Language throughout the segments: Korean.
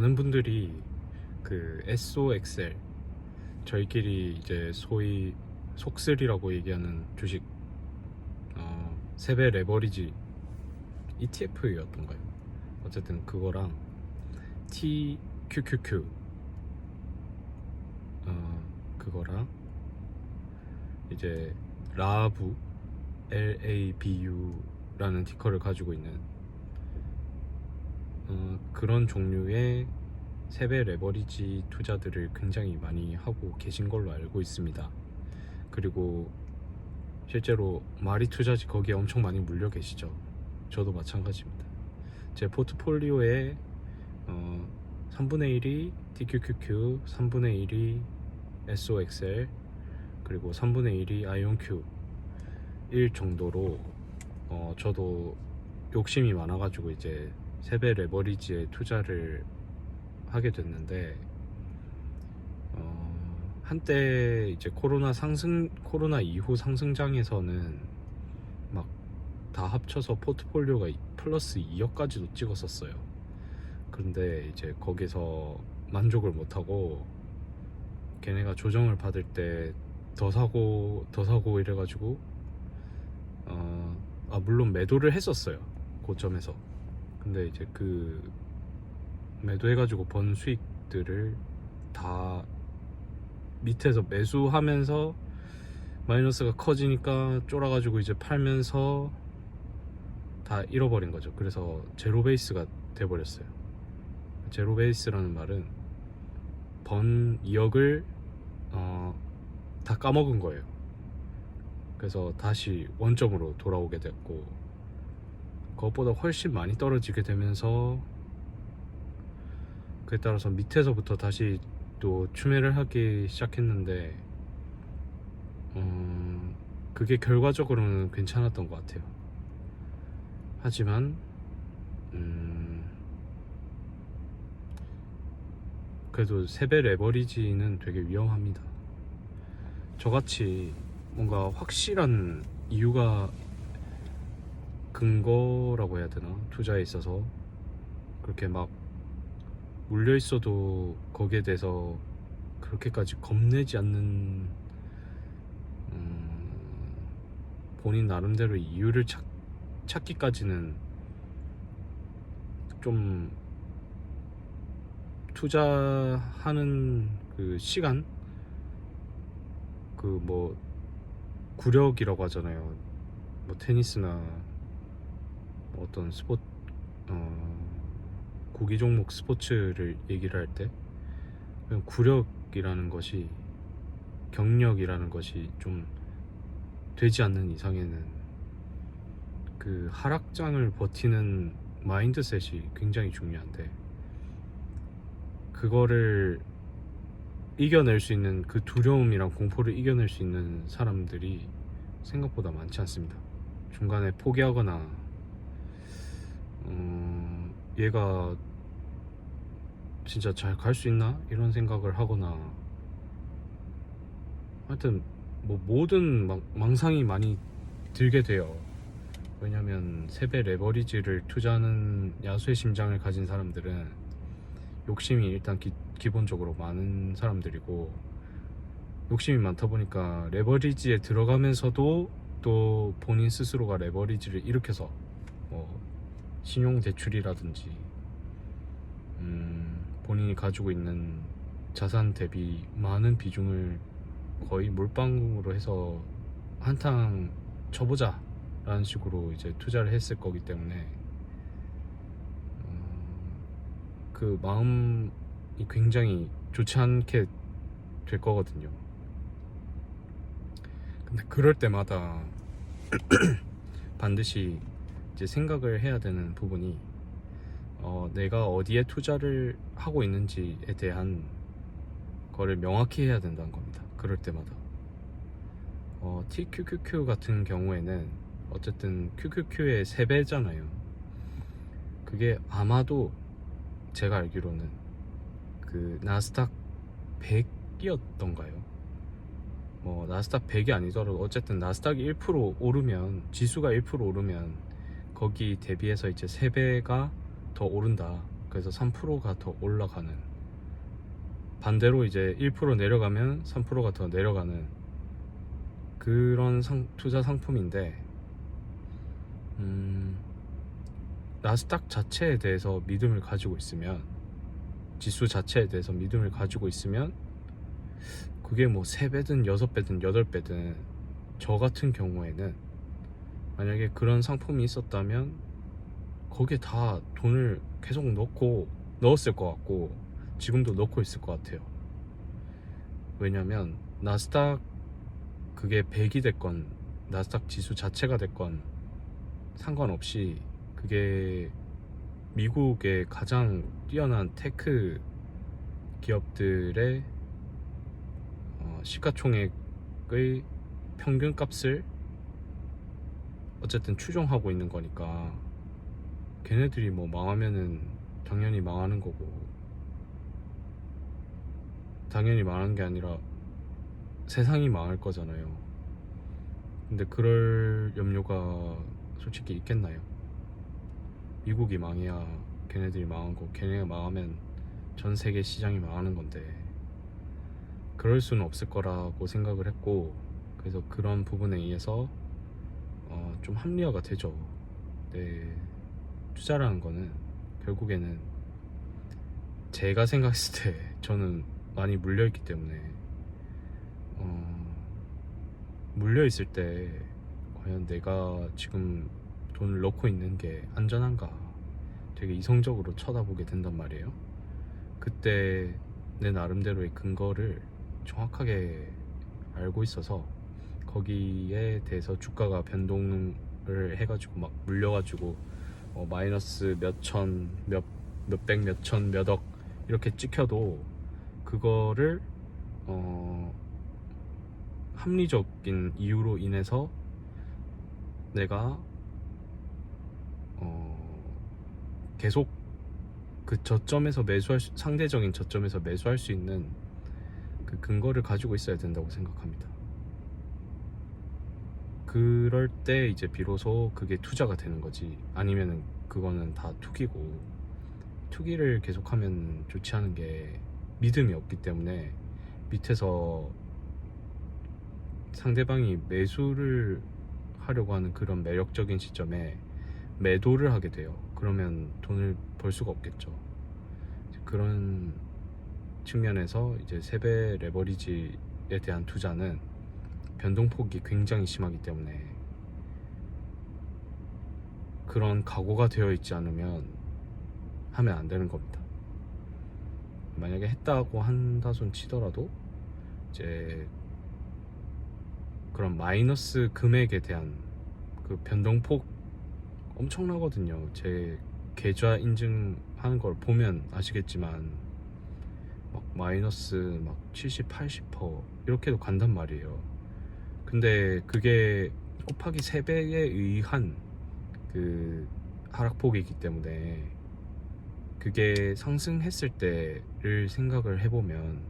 많은 분들이 그 SOXL, 저희끼리 이제 소위 속슬이라고 얘기하는 주식, 세배 레버리지 ETF였던가요? 어쨌든 그거랑 TQQQ, 그거랑 이제 라부, LABU라는 티커를 가지고 있는 그런 종류의 세배 레버리지 투자들을 굉장히 많이 하고 계신 걸로 알고 있습니다. 그리고 실제로 마리 투자지 거기에 엄청 많이 물려 계시죠. 저도 마찬가지입니다. 제 포트폴리오에 3분의 1이 TQQQ, 3분의 1이 SOXL, 그리고 3분의 1이 IONQ 일 정도로 저도 욕심이 많아가지고 이제 세배 레버리지에 투자를 하게 됐는데, 한때 이제 코로나 이후 상승장에서는 막 다 합쳐서 포트폴리오가 플러스 2억까지도 찍었었어요. 그런데 이제 거기서 만족을 못하고 걔네가 조정을 받을 때 더 사고 이래가지고 물론 매도를 했었어요, 고점에서. 근데 이제 그 매도해가지고 번 수익들을 다 밑에서 매수하면서 마이너스가 커지니까 쫄아가지고 이제 팔면서 다 잃어버린 거죠. 그래서 제로 베이스가 돼버렸어요. 제로 베이스라는 말은 번 2억을 다 까먹은 거예요. 그래서 다시 원점으로 돌아오게 됐고, 그것보다 훨씬 많이 떨어지게 되면서 그에 따라서 밑에서부터 다시 또 추매를 하기 시작했는데, 그게 결과적으로는 괜찮았던 것 같아요. 하지만 그래도 세배 레버리지는 되게 위험합니다. 저같이 뭔가 확실한 이유가, 근거라고 해야 되나, 투자에 있어서 그렇게 막 물려 있어도 거기에 대해서 그렇게까지 겁내지 않는, 본인 나름대로 이유를 찾기까지는 좀 투자하는 그 시간, 그 뭐 구력이라고 하잖아요. 뭐 테니스나 뭐 어떤 구기 종목 스포츠를 얘기를 할 때 그냥 구력이라는 것이, 경력이라는 것이 좀 되지 않는 이상에는 그 하락장을 버티는 마인드셋이 굉장히 중요한데, 그거를 이겨낼 수 있는, 그 두려움이랑 공포를 이겨낼 수 있는 사람들이 생각보다 많지 않습니다. 중간에 포기하거나 얘가 진짜 잘 갈 수 있나? 이런 생각을 하거나, 하여튼 뭐 모든 망상이 많이 들게 돼요. 왜냐면 세배 레버리지를 투자하는 야수의 심장을 가진 사람들은 욕심이 일단 기본적으로 많은 사람들이고, 욕심이 많다 보니까 레버리지에 들어가면서도 또 본인 스스로가 레버리지를 일으켜서 뭐 신용대출이라든지 본인이 가지고 있는 자산 대비 많은 비중을 거의 몰빵으로 해서 한탕 쳐보자 라는 식으로 이제 투자를 했을 거기 때문에 그 마음이 굉장히 좋지 않게 될 거거든요. 근데 그럴 때마다 반드시 이제 생각을 해야 되는 부분이, 내가 어디에 투자를 하고 있는지에 대한 거를 명확히 해야 된다는 겁니다. 그럴 때마다 TQQQ 같은 경우에는 어쨌든 QQQ의 3배잖아요. 그게 아마도 제가 알기로는 그 나스닥 100이었던가요? 뭐 나스닥 100이 아니더라도 어쨌든 나스닥이 1% 오르면, 지수가 1% 오르면 거기 대비해서 이제 3배가 더 오른다, 그래서 3%가 더 올라가는, 반대로 이제 1% 내려가면 3%가 더 내려가는 그런 투자 상품인데, 나스닥 자체에 대해서 믿음을 가지고 있으면, 지수 자체에 대해서 믿음을 가지고 있으면, 그게 뭐 3배든 6배든 8배든 저 같은 경우에는 만약에 그런 상품이 있었다면 거기에 다 돈을 계속 넣었을 것 같고 지금도 넣고 있을 것 같아요. 왜냐면 나스닥 그게 100이 됐건 나스닥 지수 자체가 됐건 상관없이 그게 미국의 가장 뛰어난 테크 기업들의 시가총액의 평균 값을 어쨌든 추종하고 있는 거니까, 걔네들이 뭐 망하면은 당연히 망하는 거고, 당연히 망하는 게 아니라 세상이 망할 거잖아요. 근데 그럴 염려가 솔직히 있겠나요? 미국이 망해야 걔네들이 망한 거, 걔네가 망하면 전 세계 시장이 망하는 건데, 그럴 수는 없을 거라고 생각을 했고, 그래서 그런 부분에 의해서 좀 합리화가 되죠. 네, 투자라는 거는 결국에는 제가 생각했을 때 저는 많이 물려있기 때문에 물려있을 때 과연 내가 지금 돈을 넣고 있는 게 안전한가 되게 이성적으로 쳐다보게 된단 말이에요. 그때 내 나름대로의 근거를 정확하게 알고 있어서 거기에 대해서 주가가 변동을 해가지고 막 물려가지고 마이너스 몇천, 몇백, 몇천, 몇억 이렇게 찍혀도 그거를 합리적인 이유로 인해서 내가 계속 그 저점에서 상대적인 저점에서 매수할 수 있는 그 근거를 가지고 있어야 된다고 생각합니다. 그럴 때 이제 비로소 그게 투자가 되는 거지, 아니면은 그거는 다 투기고, 투기를 계속하면 좋지 않은 게 믿음이 없기 때문에 밑에서 상대방이 매수를 하려고 하는 그런 매력적인 시점에 매도를 하게 돼요. 그러면 돈을 벌 수가 없겠죠. 그런 측면에서 이제 3배 레버리지에 대한 투자는 변동폭이 굉장히 심하기 때문에 그런 각오가 되어 있지 않으면 하면 안 되는 겁니다. 만약에 했다고 한다손 치더라도 이제 그런 마이너스 금액에 대한 그 변동폭 엄청나거든요. 제 계좌 인증하는 걸 보면 아시겠지만 막 마이너스 막 70, 80% 이렇게도 간단 말이에요. 근데 그게 곱하기 3배에 의한 그 하락폭이기 때문에 그게 상승했을 때를 생각을 해보면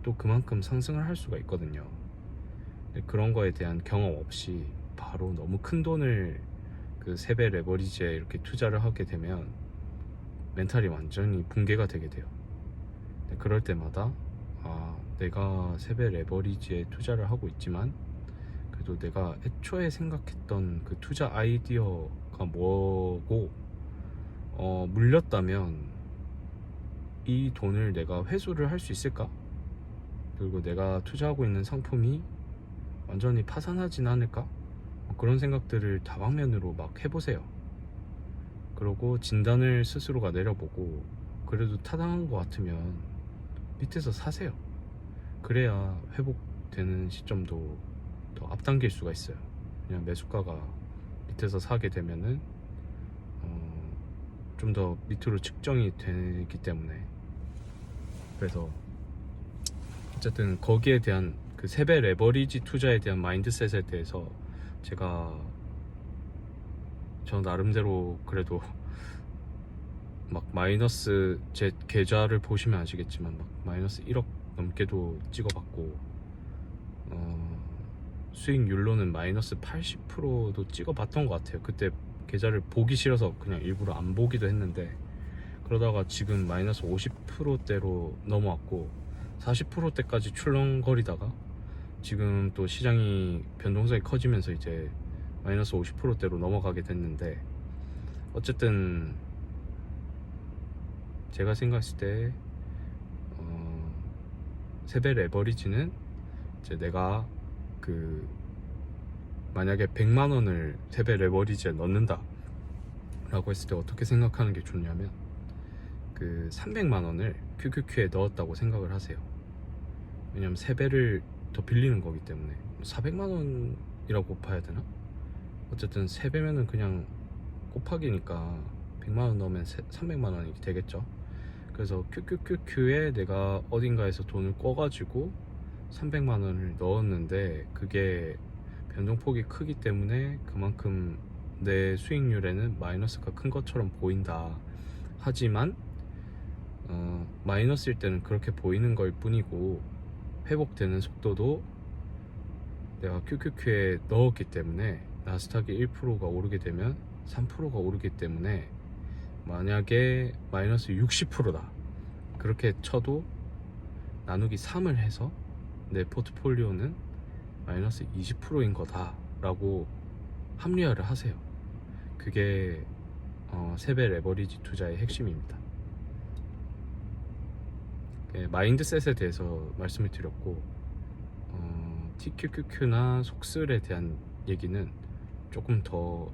또 그만큼 상승을 할 수가 있거든요. 그런 거에 대한 경험 없이 바로 너무 큰 돈을 그 3배 레버리지에 이렇게 투자를 하게 되면 멘탈이 완전히 붕괴가 되게 돼요. 그럴 때마다 내가 3배 레버리지에 투자를 하고 있지만 그래도 내가 애초에 생각했던 그 투자 아이디어가 뭐고 물렸다면 이 돈을 내가 회수를 할 수 있을까? 그리고 내가 투자하고 있는 상품이 완전히 파산하진 않을까? 그런 생각들을 다방면으로 막 해보세요. 그리고 진단을 스스로가 내려보고 그래도 타당한 것 같으면 밑에서 사세요. 그래야 회복되는 시점도 더 앞당길 수가 있어요. 그냥 매수가가 밑에서 사게 되면은 좀 더 밑으로 측정이 되기 때문에, 그래서 어쨌든 거기에 대한 그 3배 레버리지 투자에 대한 마인드셋에 대해서 저 나름대로 그래도 막 마이너스, 제 계좌를 보시면 아시겠지만 막 마이너스 1억 넘게도 찍어봤고 수익률로는 마이너스 80%도 찍어봤던 것 같아요. 그때 계좌를 보기 싫어서 그냥 일부러 안 보기도 했는데 그러다가 지금 마이너스 50%대로 넘어왔고 40%대까지 출렁거리다가 지금 또 시장이 변동성이 커지면서 이제 마이너스 50%대로 넘어가게 됐는데, 어쨌든 제가 생각했을 때 세배 레버리지는 이제 내가 그 만약에 100만원을 세배 레버리지에 넣는다 라고 했을 때 어떻게 생각하는 게 좋냐면, 그 300만원을 QQQ에 넣었다고 생각을 하세요. 왜냐면 3배를 더 빌리는 거기 때문에. 400만원이라고 봐야 되나? 어쨌든 3배면은 그냥 곱하기니까 100만원 넣으면 300만원이 되겠죠. 그래서 QQQQ에 내가 어딘가에서 돈을 꿔가지고 300만원을 넣었는데, 그게 변동폭이 크기 때문에 그만큼 내 수익률에는 마이너스가 큰 것처럼 보인다. 하지만 마이너스일 때는 그렇게 보이는 걸 뿐이고, 회복되는 속도도 내가 QQQ에 넣었기 때문에 나스닥이 1%가 오르게 되면 3%가 오르기 때문에, 만약에 마이너스 60%다 그렇게 쳐도 나누기 3을 해서 내 포트폴리오는 마이너스 20%인 거다 라고 합리화를 하세요. 그게 세배 레버리지 투자의 핵심입니다. 마인드셋에 대해서 말씀을 드렸고, TQQQ나 속슬에 대한 얘기는 조금 더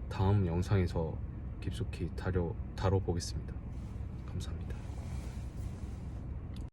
다음 영상에서 깊숙이 다뤄보겠습니다. 감사합니다.